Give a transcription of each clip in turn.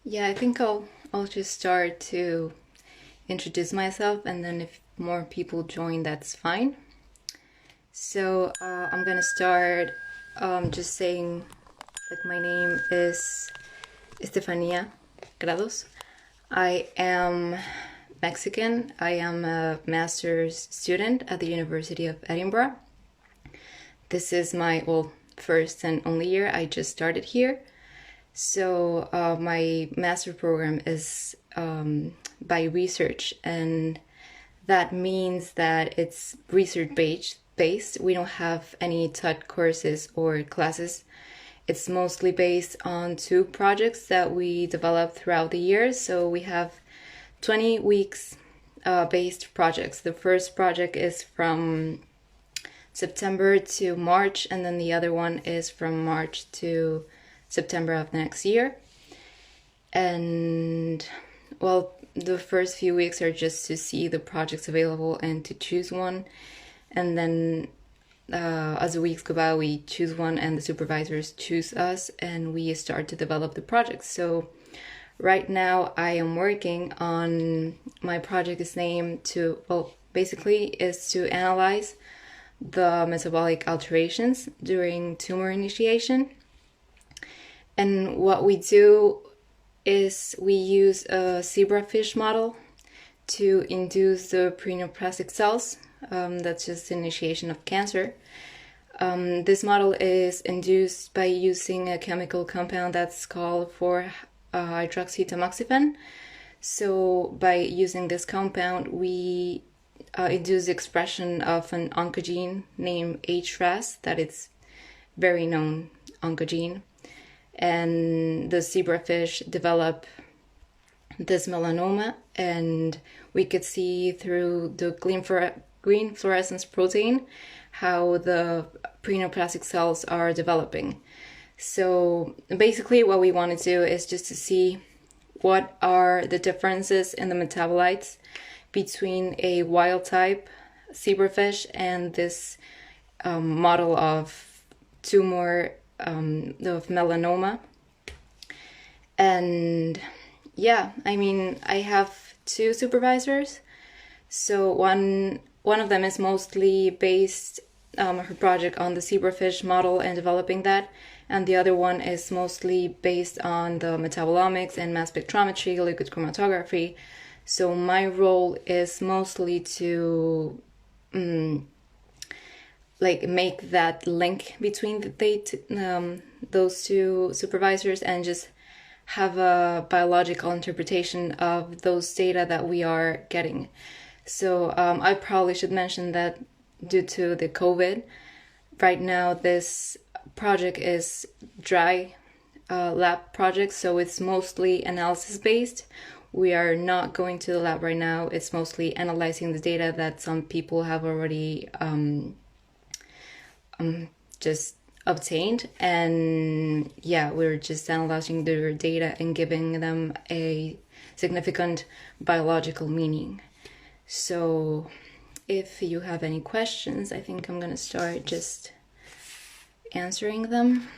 Yeah, I think I'll just start to introduce myself, and then if more people join, that's fine. So I'm gonna start just saying like my name is Estefania Grados. I am Mexican. I am a master's student at the University of Edinburgh. This is my first and only year. I just started here. So my master program is by research, and that means that it's research based. We don't have any taught courses or classes. It's mostly based on two projects that we developed throughout the year. So we have 20 weeks based projects. The first project is from September to March, and then the other one is from March to September of the next year. And well, the first few weeks are just to see the projects available and to choose one. And then as the weeks go by, we choose one and the supervisors choose us and we start to develop the project. So right now I am working on my project is named to, basically is to analyze the metabolic alterations during tumor initiation. And what we do is we use a zebrafish model to induce the preneoplastic cells. That's just the initiation of cancer. This model is induced by using a chemical compound that's called 4-hydroxytamoxifen. So by using this compound, we induce the expression of an oncogene named HRAS, that is very known oncogene. And the zebrafish develop this melanoma, and we could see through the green fluorescence protein how the preneoplastic cells are developing. So basically what we want to do is just to see what are the differences in the metabolites between a wild type zebrafish and this model of tumor of melanoma. And yeah, I mean, I have two supervisors. So one of them is mostly based her project on the zebrafish model and developing that, and the other one is mostly based on the metabolomics and mass spectrometry, liquid chromatography. So my role is mostly to make that link between those two supervisors and just have a biological interpretation of those data that we are getting. So I probably should mention that due to the COVID, right now this project is dry lab project, so it's mostly analysis based. We are not going to the lab right now. It's mostly analyzing the data that some people have already just obtained, and yeah, we're just analyzing their data and giving them a significant biological meaning. So if you have any questions, I think I'm gonna start just answering them.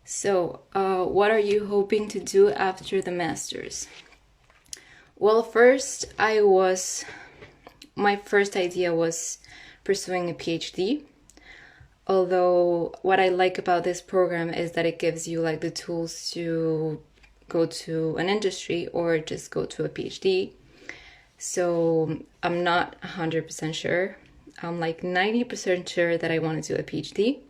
So what are you hoping to do after the master's? Well, first my first idea was pursuing a PhD. Although what I like about this program is that it gives you like the tools to go to an industry or just go to a PhD. So I'm not 100% sure. I'm like 90% sure that I want to do a PhD.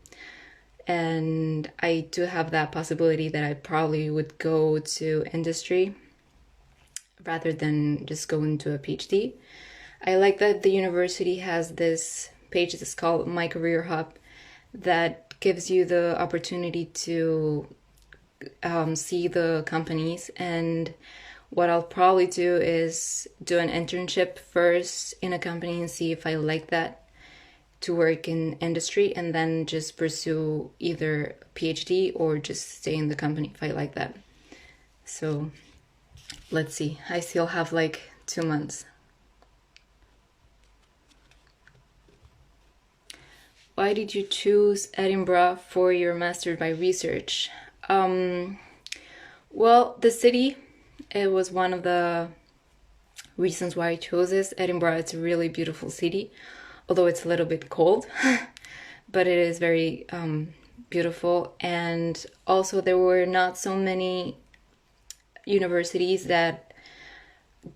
And I do have that possibility that I probably would go to industry rather than just go into a PhD. I like that the university has this page that's called My Career Hub that gives you the opportunity to see the companies. And what I'll probably do is do an internship first in a company and see if I like that to work in industry, and then just pursue either a PhD or just stay in the company if I like that. So let's see. I still have like 2 months. Why did you choose Edinburgh for your master by research? Well, the city, it was one of the reasons why I chose this. Edinburgh, it's a really beautiful city, although it's a little bit cold, but it is very beautiful. And also there were not so many universities that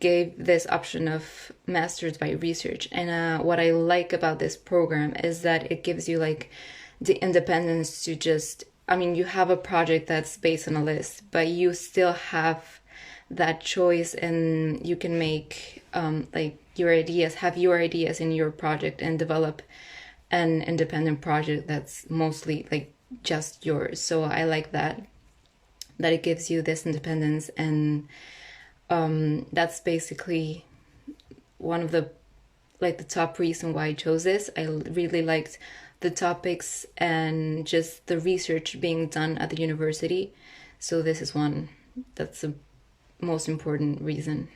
gave this option of masters by research. And what I like about this program is that it gives you like the independence to just, I mean, you have a project that's based on a list, but you still have that choice, and you can make like your ideas, have your ideas in your project, and develop an independent project that's mostly like just yours. So I like that it gives you this independence, and that's basically one of the top reason why I chose this. I really liked the topics and just the research being done at the university. So this is one that's the most important reason.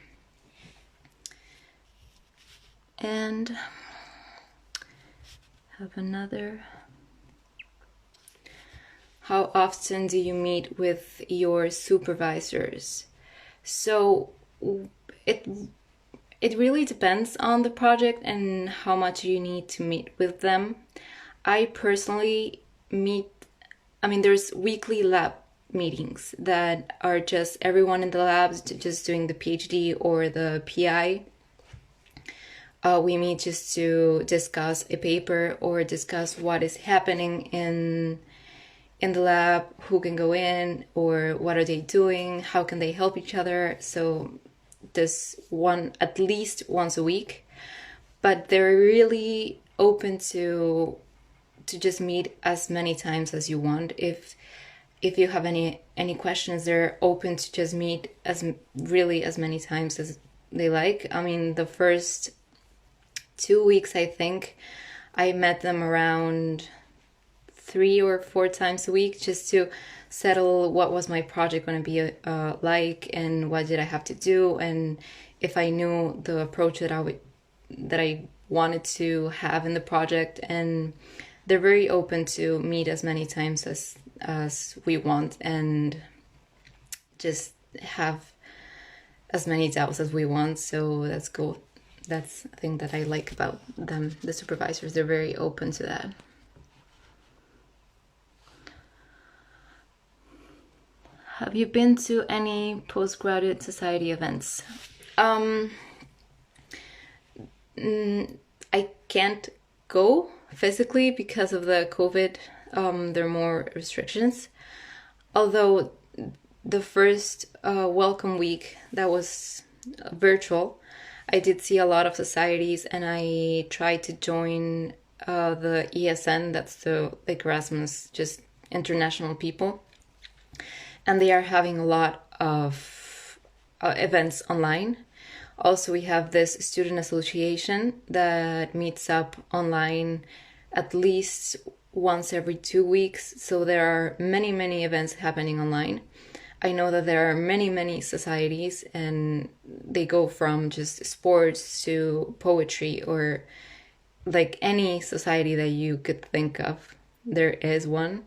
And have another. How often do you meet with your supervisors? So it really depends on the project and how much you need to meet with them. I personally there's weekly lab meetings that are just everyone in the labs just doing the PhD or the PI. We meet just to discuss a paper or discuss what is happening in the lab, who can go in, or what are they doing, how can they help each other. So this one at least once a week, but they're really open to just meet as many times as you want. If you have any questions, they're open to just meet as many times as they like. I mean, the first 2 weeks, I think I met them around 3 or 4 times a week, just to settle what was my project going to be like, and what did I have to do, and if I knew the approach that I wanted to have in the project. And they're very open to meet as many times as we want, and just have as many doubts as we want. So that's cool. That's a thing that I like about them, the supervisors. They're very open to that. Have you been to any postgraduate society events? I can't go physically because of the COVID. There are more restrictions. Although the first welcome week that was virtual, I did see a lot of societies, and I tried to join the ESN, that's the Erasmus, just international people. And they are having a lot of events online. Also, we have this student association that meets up online at least once every 2 weeks. So there are many, many events happening online. I know that there are many, many societies, and they go from just sports to poetry, or like any society that you could think of. There is one,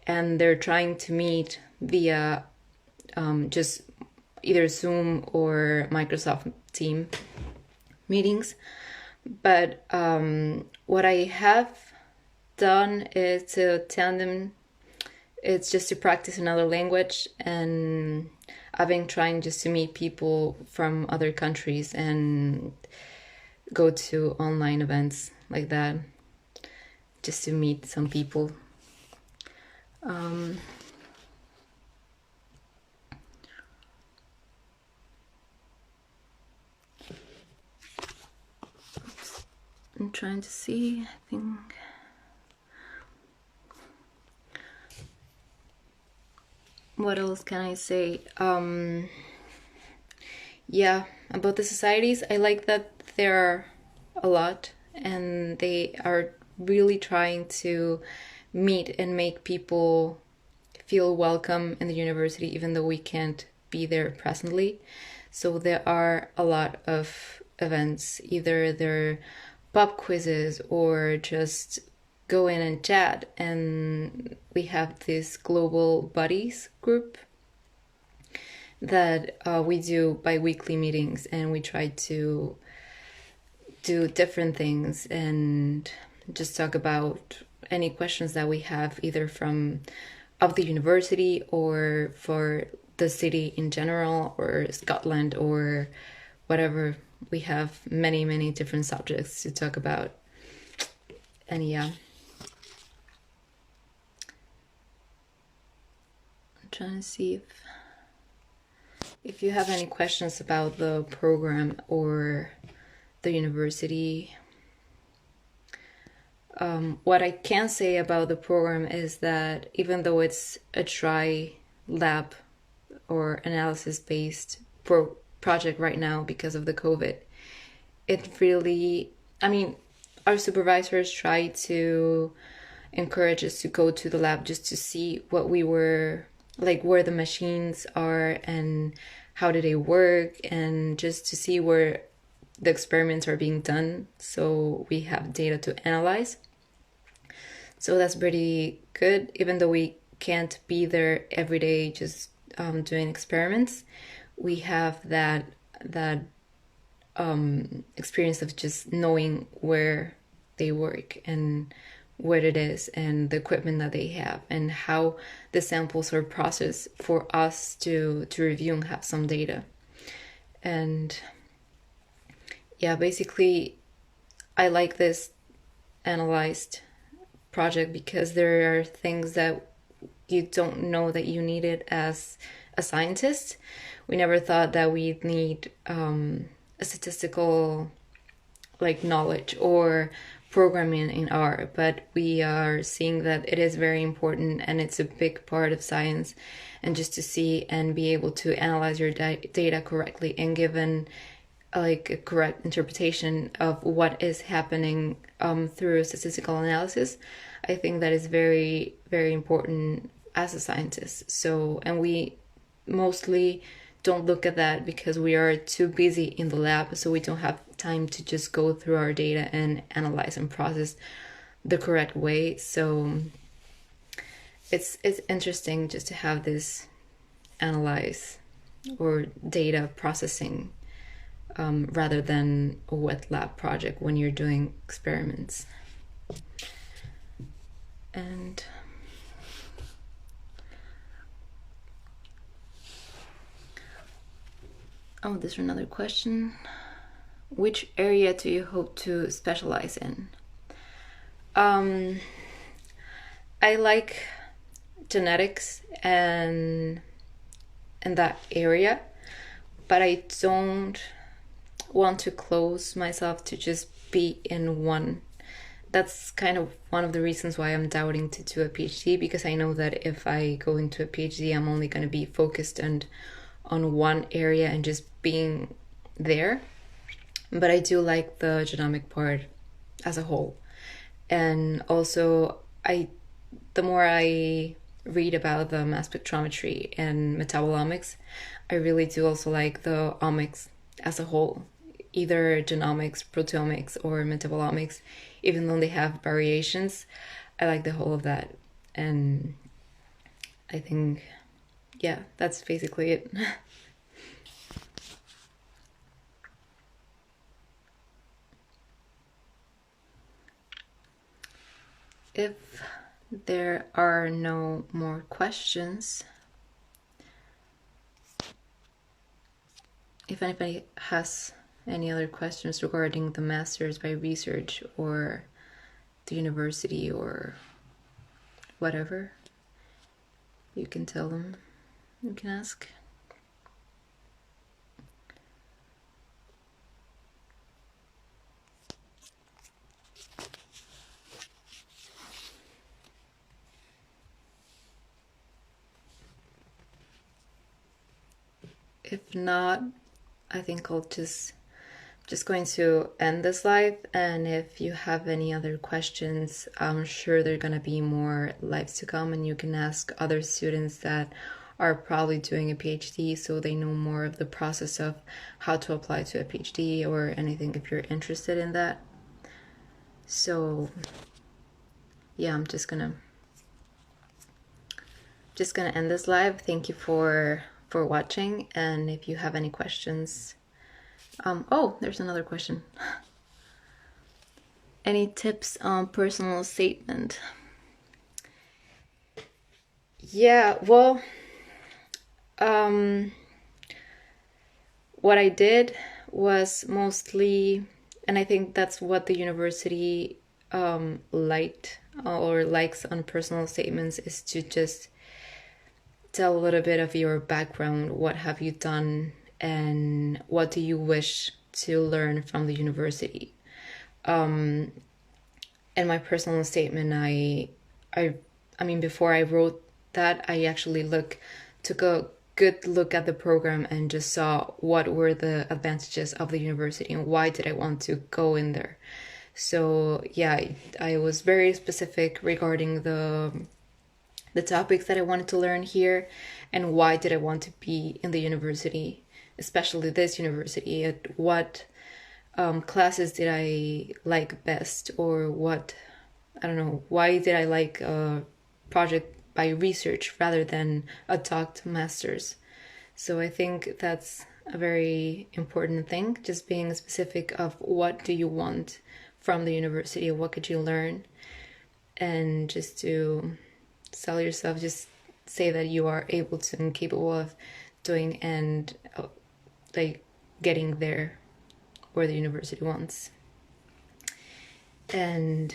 and they're trying to meet via just either Zoom or Microsoft Team meetings. But what I have done is to attend them. It's just to practice another language, and I've been trying just to meet people from other countries and go to online events like that, just to meet some people. I'm trying to see, I think. What else can I say? Yeah, about the societies, I like that there are a lot, and they are really trying to meet and make people feel welcome in the university, even though we can't be there presently. So there are a lot of events, either they're pub quizzes or just go in and chat, and we have this global buddies group that we do bi-weekly meetings, and we try to do different things and just talk about any questions that we have, either from of the university or for the city in general, or Scotland, or whatever. We have many different subjects to talk about. And yeah, I'm trying to see if you have any questions about the program or the university. What I can say about the program is that even though it's a dry lab or analysis based project right now because of the COVID, it really, I mean, our supervisors try to encourage us to go to the lab just to see what we were, like where the machines are and how do they work, and just to see where the experiments are being done, so we have data to analyze. So that's pretty good, even though we can't be there every day just doing experiments. We have that experience of just knowing where they work and what it is and the equipment that they have and how the samples are processed for us to review and have some data. And yeah, basically I like this analyzed project because there are things that you don't know that you need it as a scientist. We never thought that we'd need a statistical like knowledge or programming in R, but we are seeing that it is very important and it's a big part of science. And just to see and be able to analyze your data correctly and given like a correct interpretation of what is happening through statistical analysis, I think that is very important as a scientist. So, and we mostly don't look at that because we are too busy in the lab, so we don't have time to just go through our data and analyze and process the correct way. So it's interesting just to have this analyze or data processing rather than a wet lab project when you're doing experiments. And oh, there's another question. Which area do you hope to specialize in? I like genetics and that area, but I don't want to close myself to just be in one. That's kind of one of the reasons why I'm doubting to do a PhD, because I know that if I go into a PhD, I'm only going to be focused on one area and just being there. But I do like the genomic part as a whole. And also, the more I read about the mass spectrometry and metabolomics, I really do also like the omics as a whole, either genomics, proteomics, or metabolomics. Even though they have variations, I like the whole of that. And I think, yeah, that's basically it. If there are no more questions, if anybody has any other questions regarding the Masters by Research or the university or whatever, you can tell them, you can ask. If not, I think I'll just going to end this live, and if you have any other questions, I'm sure there are going to be more lives to come, and you can ask other students that are probably doing a PhD, so they know more of the process of how to apply to a PhD or anything if you're interested in that. So yeah, I'm just gonna end this live. Thank you for watching, and if you have any questions, oh, there's another question. Any tips on personal statement? Yeah, well, what I did was mostly, and I think that's what the university liked or likes on personal statements, is to just tell a little bit of your background. What have you done, and what do you wish to learn from the university? In my personal statement, I mean, before I wrote that, I actually took a good look at the program and just saw what were the advantages of the university and why did I want to go in there. So yeah, I was very specific regarding the topics that I wanted to learn here and why did I want to be in the university, especially this university. At what classes did I like best, or what, I don't know, why did I like a project by research rather than a talked master's. So I think that's a very important thing, just being specific of what do you want from the university, what could you learn, and just to sell yourself, just say that you are able to and capable of doing and like getting there where the university wants. And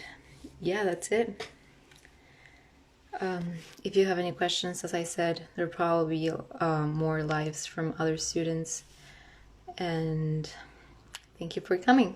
yeah, that's it. If you have any questions, as I said, there will probably be more lives from other students. And thank you for coming.